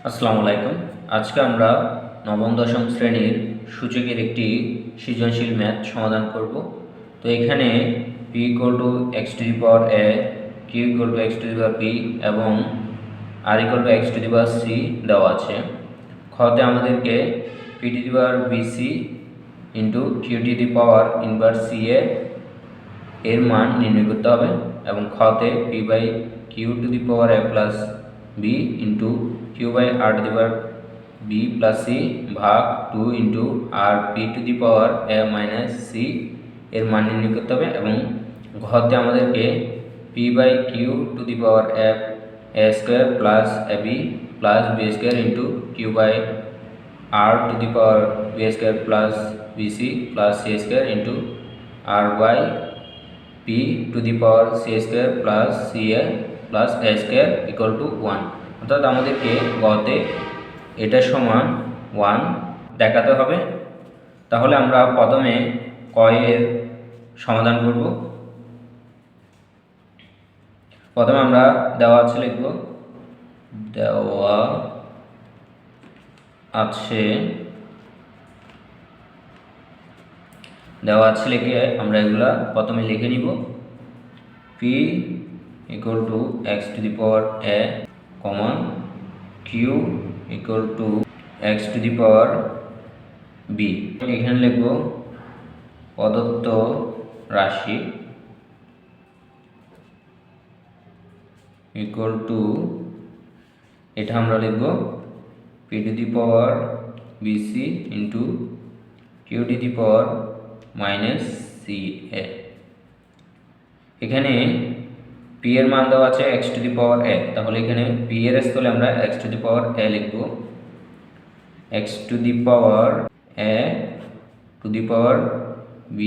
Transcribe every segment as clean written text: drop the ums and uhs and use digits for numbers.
আসসালামু আলাইকুম। আজকে আমরা নবম দশম শ্রেণীর সূচকের একটি সৃজনশীল ম্যাথ সমাধান করব। তো এখানে p = x to the power a, q = x to the power b এবং r = x to the power c দেওয়া আছে। খতে আমাদেরকে p to the power bc into q to the power inverse c এর মান নির্ণয় করতে হবে এবং খতে p/q two the power a plus b into q/r two the power b plus c ভাগ 2 into r p to the power a minus c এর মান নির্ণয় করতে হবে এবং ঘতে আমাদেরকে p/q two the power a square plus ab plus b square into q/r two the power b square plus bc plus c square into r/p two the power c square plus ca plus a square equal two 1। অর্থাৎ আমাদেরকে গতে এটা সমান 1 দেখাতে হবে। তাহলে আমরা প্রথমে ক এর সমাধান করব। প্রথমে আমরা দেওয়া আছে লিখব, দেওয়া আছে লিখে আমরা এগুলা প্রথমে লিখে নিব। p = x to the power a, q = x to the power b। এখানে লিখব প্রদত্ত রাশি ইকুয়াল টু, এটা আমরা লিখব p to the power bc into q to the power minus ca। এখানে p এর মান দেওয়া আছে x to the power a, তাহলে এখানে p এর স্থলে আমরা x to the power a লিখব। x to the power a two the power b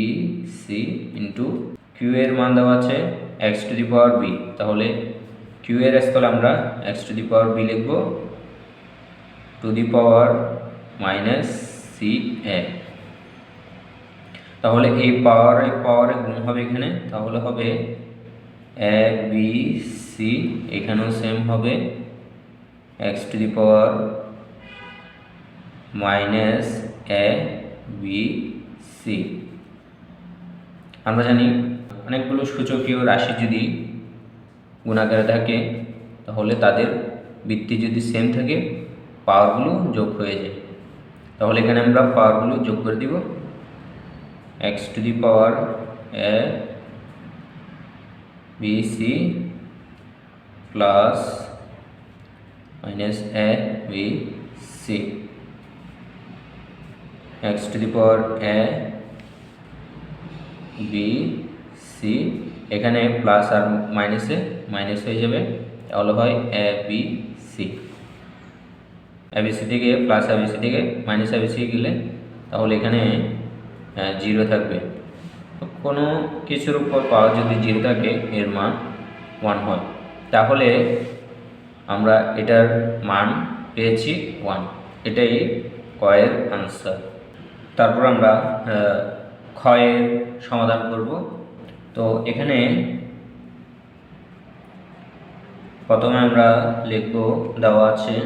c into q এর মান দেওয়া আছে x to the power b, তাহলে q এর স্থলে আমরা x to the power b লিখব to the power minus ca। তাহলে এই পাওয়ারে গুণ হবে এখানে, তাহলে হবে a b c, এখানেও সেম হবে x to the power minus a b c। আমরা জানি অনেকগুলো সূচকীয় রাশি যদি গুণাকারে থাকে তাহলে তাদের ভিত্তি যদি সেম থাকে পাওয়ারগুলো যোগ হয়ে যায়। তাহলে এখানে আমরা পাওয়ারগুলো যোগ করে দিব, x to the power a b c plus minus a b c, x to the power a b c, এখানে প্লাস আর মাইনাসে মাইনাস হয়ে যাবে, তাহলে হয় a b c। abc থেকে প্লাস abc থেকে মাইনাস abc গেলে তাহলে এখানে 0 থাকবে। কোনো কিছুর উপর পাওয়ার যদি 0 থাকে এর মান 1 হয়, তাহলে আমরা এটার মান পেয়েছি 1। এটাই ক এর আনসার। তারপর আমরা খ এর সমাধান করব। তো এখানে প্রথমে আমরা লিখব, দেওয়া আছে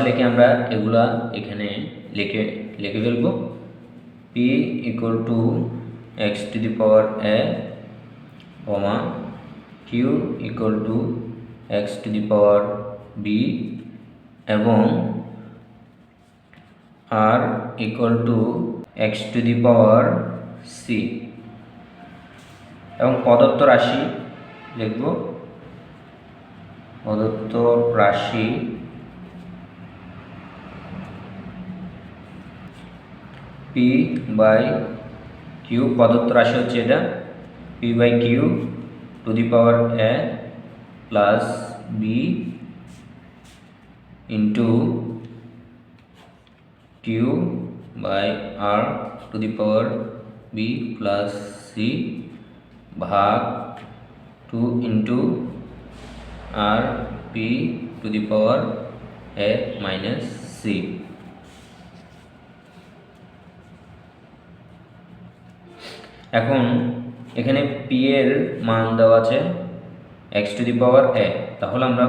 লিখে আমরা এগুলা এখানে লিখে ফেলব। p = x to the power a, q = x to the power b এবং r = x to the power c এবং প্রদত্ত রাশি লিখব, প্রদত্ত রাশি p/q, প্রদত্ত রাশি হচ্ছে এটা p/q two the power a plus b into q/r two the power b plus c ভাগ 2 into r p to the power a minus c। এখন এখানে পি এর মান দেওয়া আছে এক্স টু দি পাওয়ার এ, তাহলে আমরা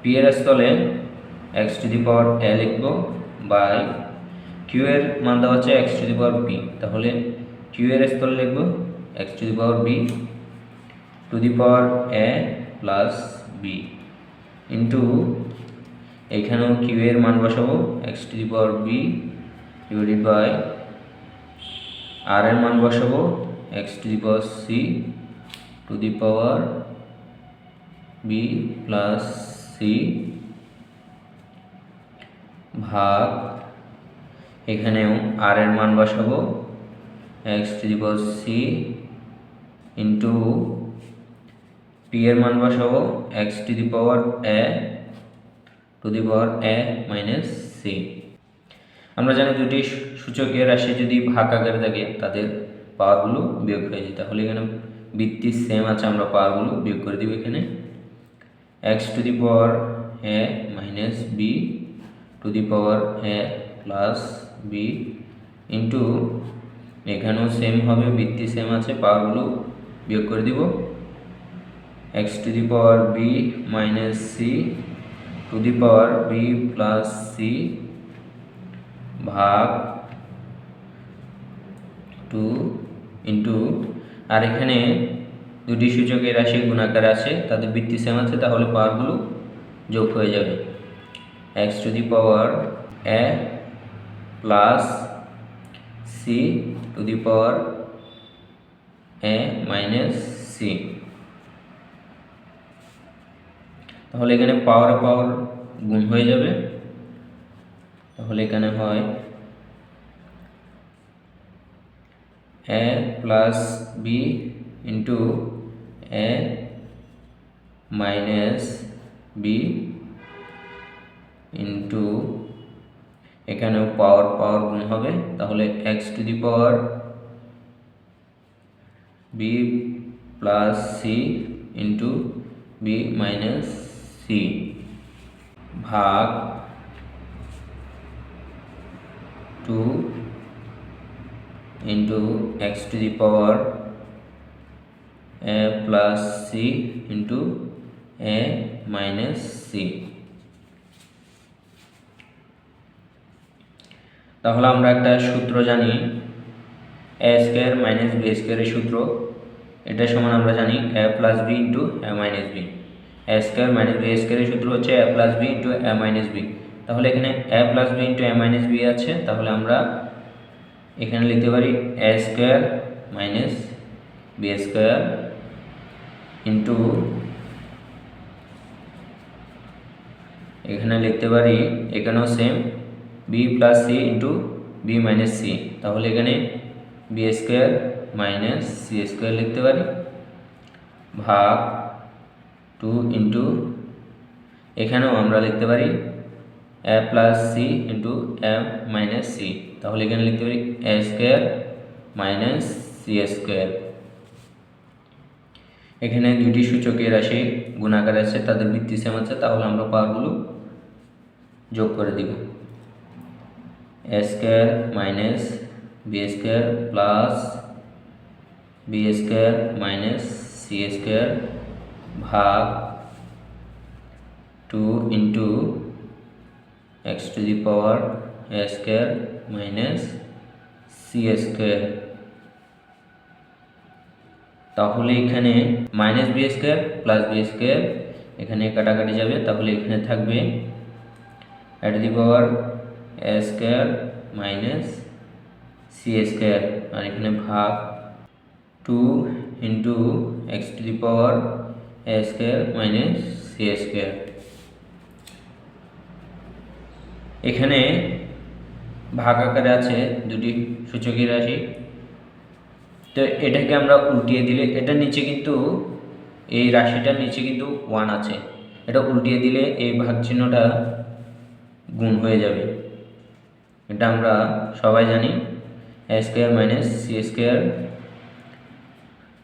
পি এর স্থলে এক্স টু দি পাওয়ার এ লিখব বাই কিউ এর মান দেওয়া আছে X to the power B, তাহলে কিউ এর স্থলে লিখব X to the power B to the power A plus B into এইখানেও কিউ এর মান বসাবো X to the power B divided by R এর মান বসাবো X to the power C to the power B plus C ভাগ এখানেও R এর মান বসাবো X to the power C into P এর মান বসাবো X to the power A to the power A minus C. আমরা জানি দুটি সূচকের রাশি যদি ভাগ আকারে থাকে তাদের পাওয়ারগুলো বিয়োগ হয়ে যায়, তাহলে এখানে বৃত্তি সেম আছে, আমরা পাওয়ারগুলো বিয়োগ করে দিব। এখানে X to the power A minus B to the power A plus B into এখানেও সেম হবে, বৃত্তি সেম আছে, পাওয়ারগুলো বিয়োগ করে দিব। X to the power B minus C to the power B plus C ভাগ 2 ইন্টু আর এখানে দুটি সূচকের রাশি গুণাকার আছে, তাদের বৃত্তি সেম আছে, তাহলে পাওয়ারগুলো যোগ হয়ে যাবে। X to the power A plus C to the power A minus C, তাহলে এখানে পাওয়ার পাওয়ার গুণ হয়ে যাবে, তাহলে এখানে হয় A plus B into A minus B into এখানেও পাওয়ার পাওয়ার গুণ হবে, তাহলে X to the power B plus C into B minus C ভাগ 2 into X to the power A plus C into A minus C. তাহলে আমরা একটা সূত্র জানি, এ স্কোয়ার মাইনাস বি স্কোয়ারের সূত্র, এটা সমান আমরা জানি A plus B into A minus B. A square minus B স্কোয়ারের সূত্র হচ্ছে A plus B into A minus B, তাহলে এখানে A plus B into A minus B আছে, তাহলে আমরা এখানে লিখতে পারি A square minus B square into এখানে লিখতে পারি এখানেও same B plus C into B minus C, তাহলে এখানে B square minus C square লিখতে পারি ভাগ 2 ইন্টু এখানেও আমরা লিখতে পারি এ plus C into A minus C, তাহলে এখানে লিখতে পারি A square minus C square. এখানে দুটি সূচকের রাশি গুণাকার আছে, তাদের বৃত্তি সেম আছে, তাহলে আমরা পাওয়ারগুলো যোগ করে দিব। A square minus B square plus B square minus C square ভাগ 2 into X to the power A square minus C square, তাহলে এখানে minus B square plus B square এখানে কাটাকাটি যাবে, তাহলে এখানে থাকবে A to the power A square minus C square, আর এখানে ভাগ 2 into X to the power A square minus C square. এখানে ভাগ আকারে আছে দুটি সূচকের রাশি, তো এটাকে আমরা উল্টিয়ে দিলে এটার নিচে কিন্তু এই রাশিটার নিচে কিন্তু 1 আছে, এটা উল্টিয়ে দিলে এই ভাগ চিহ্নটা গুণ হয়ে যাবে, এটা আমরা সবাই জানি। A square minus C square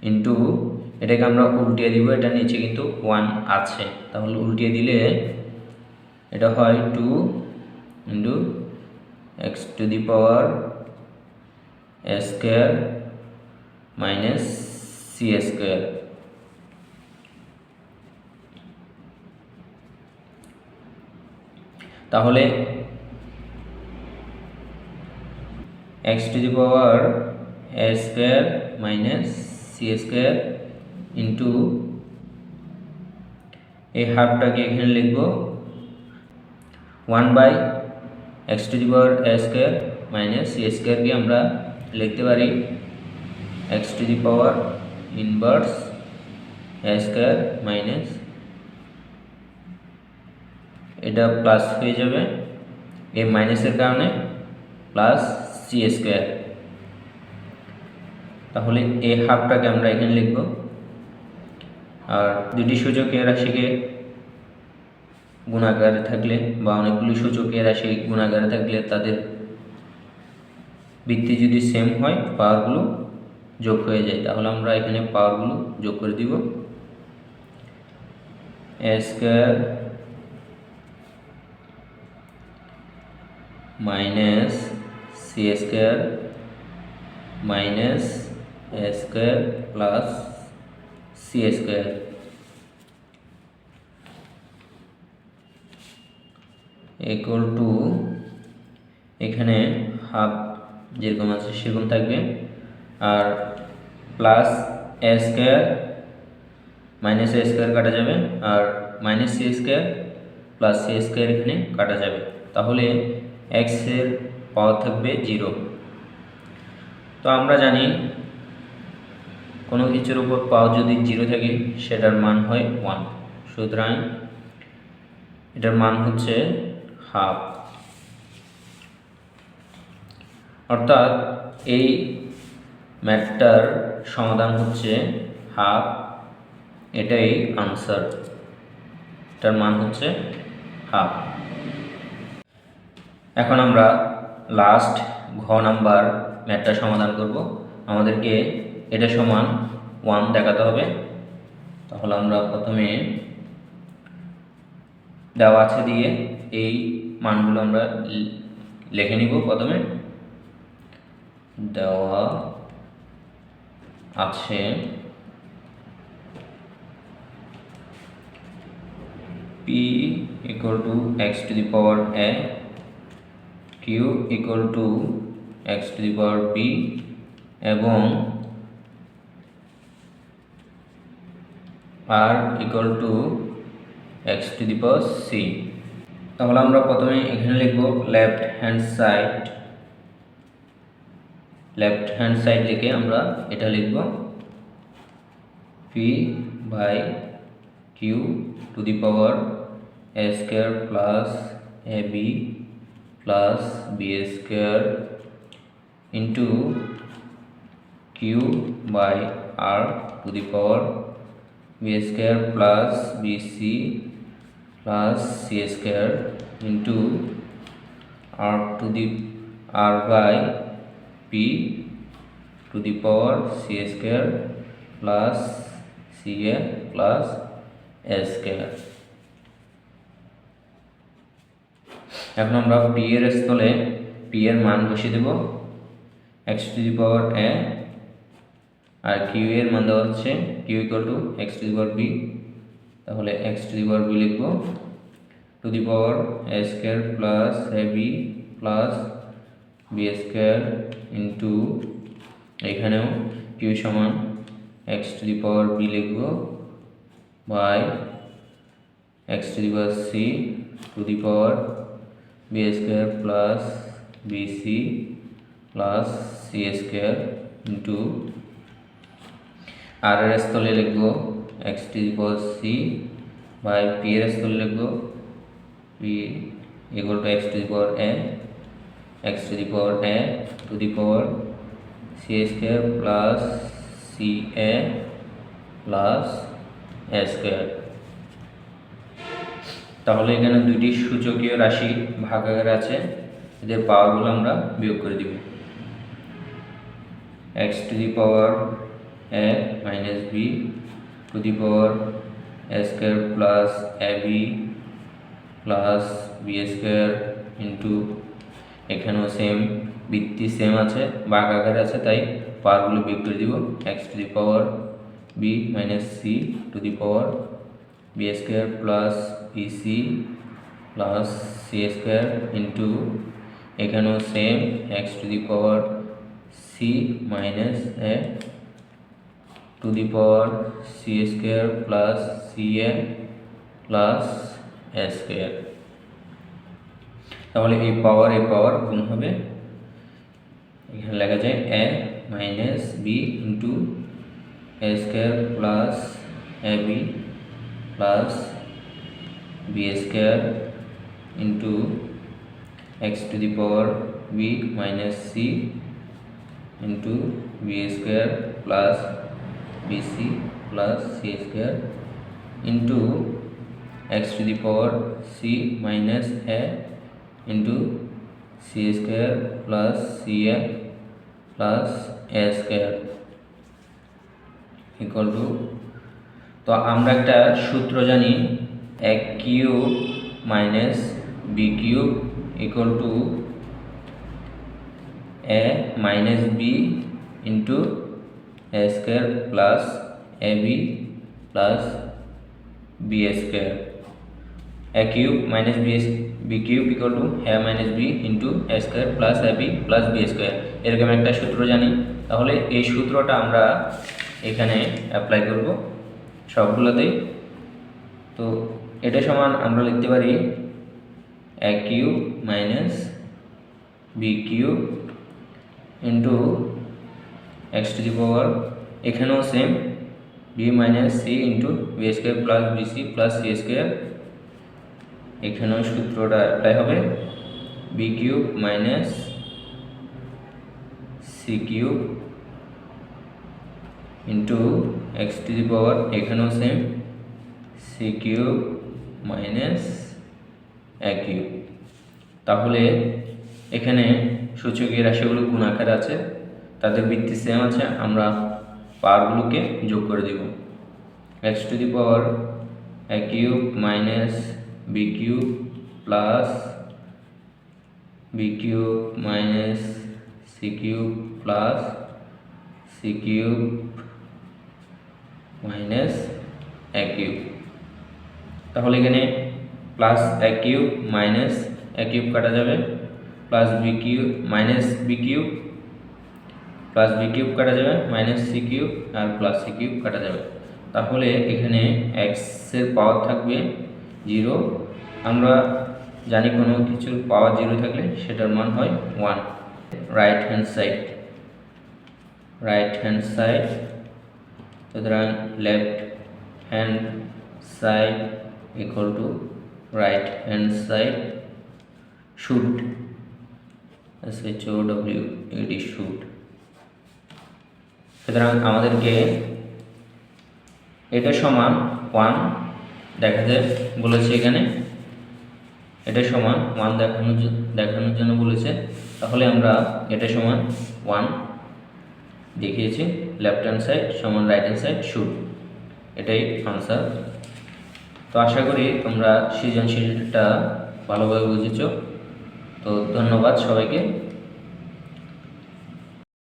into এটাকে আমরা উল্টিয়ে দিব, এটার নিচে কিন্তু 1 আছে, তাহলে উল্টিয়ে দিলে এটা হয় 2 into X to the power A square minus C square. তাহলে X to the power A square minus C square into এই হাফটাকে এখানে লিখব 1 by X to the power A square minus C স্কোয়ারকে আমরা লিখতে পারি X to the power inverse A square minus, এটা প্লাস হয়ে যাবে এই মাইনাসের কারণে, প্লাস সি স্কোয়ার। তাহলে এই হাফটাকে আমরা এখানে লিখব। আর দুটি সূচকের রাশিকে গুণাকারে থাকলে বা অনেকগুলি সূচকের রাশি গুণাকারে থাকলে তাদের ভিত্তি যদি সেম হয় পাওয়ারগুলো যোগ হয়ে যায়। তাহলে আমরা এখানে পাওয়ারগুলো যোগ করে দিব। A square minus C square minus A square plus C square equal to, এখানে হাফ যেরকম আছে সেরকম থাকবে, আর plus A square minus A square কাটা যাবে, আর minus C square plus C square এখানে কাটা যাবে। তাহলে এক্সের পাওয়ার থাকবে 0। তো আমরা জানি কোনো কিছুর উপর পাওয়ার যদি 0 থাকে সেটার মান হয় 1, সুতরাং এটার মান হচ্ছে হাফ। অর্থাৎ এই ম্যাথটার সমাধান হচ্ছে হাফ, এটাই আনসার, এটার মান হচ্ছে হাফ। এখন আমরা লাস্ট ঘ নাম্বার ম্যাথটা সমাধান করব। আমাদেরকে এটা সমান 1 দেখাতে হবে। তাহলে আমরা প্রথমে দেওয়া আছে দিয়ে এই মানগুলো আমরা লিখে নিব। প্রথমে দেওয়া আছে p equal to x to the power a, q equal to x to the power b এবং r equal to x to the power c। তাহলে আমরা প্রথমে এখানে লিখব লেফট হ্যান্ড সাইড লিখে আমরা এটা লিখব p by q to the power a square plus ab plus b square into q by r to the power b square plus bc plus c square into r by p to the power c square plus ca plus a square. এখন আমরা p এর স্থলে p এর মান বসিয়ে দেব x to the power a, আর q এর মান দেওয়া হচ্ছে q equal to x to the power b। তাহলে x to the power b লিখব to the power a square plus ab plus b square into এখানেও q সমান x to the power b লিখব by x to the power c to the power b square plus bc plus c square into r এর স্থলে লিখব x to the power c by p এর স্থলে লিখব p equal to x to the power a, x to the power a two the power c square plus ca plus a square. তাহলে এখানে দুইটি সূচকীয় রাশি ভাগাকারে আছে, এদের পাওয়ারগুলো আমরা বিয়োগ করে দিব। x to the power a minus b to the power a square plus ab plus b square into এখানেও সেম ভিত্তি সেম আছে, ভাগাকারে আছে, তাই পাওয়ারগুলো বিয়োগ করে দিব। X to the power B minus C to the power B square plus BC plus C square into এখানেও same X to the power C minus A to the power C square plus C A plus A square. তাহলে এই power গুণ হবে, এখানে লেখা যায় A minus B into A square plus A B plus B square into X to the power B minus C into B square plus BC plus C square into X to the power C minus A into C square plus C A plus A square equal to, তো আমরা একটা সূত্র জানি A cube minus B cube equal to A minus B into A square plus A B plus B square. A cube minus B cube equal to A minus B into A square plus A B plus B square, এরকম একটা সূত্র জানি। তাহলে এই সূত্রটা আমরা এখানে apply করব সবগুলোতেই। তো এটা সমান আমরা লিখতে পারি A cube minus B cube into X to the power এখানেও same B minus C into B square plus BC plus C square, এখানেও সূত্রটা অ্যাপ্লাই হবে B cube minus C cube into X to the power এখানেও same C cube minus A cube. তাহলে এখানে সূচকীয় রাশিগুলো গুণ আকারে আছে, তাদের ভিত্তি সেম আছে, আমরা পাওয়ারগুলোকে যোগ করে দিব। X to the power A cube minus B cube plus B cube minus C cube plus C cube minus A cube. তাহলে এখানে plus A cube minus A cube কাটা যাবে, plus B cube minus B cube plus B cube কাটা যাবে, minus C cube আর plus C cube কাটা যাবে। তাহলে এখানে এক্সের পাওয়ার থাকবে 0। আমরা জানি কোনো কিছুর পাওয়ার 0 থাকলে সেটার মান হয় 1। রাইট হ্যান্ড সাইড সুতরাং left hand side equal to right hand side should, SHOWED should. সুতরাং আমাদেরকে এটা সমান 1 দেখাতে বলেছে, এখানে এটা সমান 1 দেখানোর জন্য বলেছে। তাহলে আমরা এটা সমান 1 দেখিয়েছি, লেফট হ্যান্ড সাইড সমান রাইট হ্যান্ড সাইড শুড, এটাই আনসার। তো আশা করি তোমরা সৃজনশীলটা ভালোভাবে বুঝেছ। তো ধন্যবাদ সবাইকে।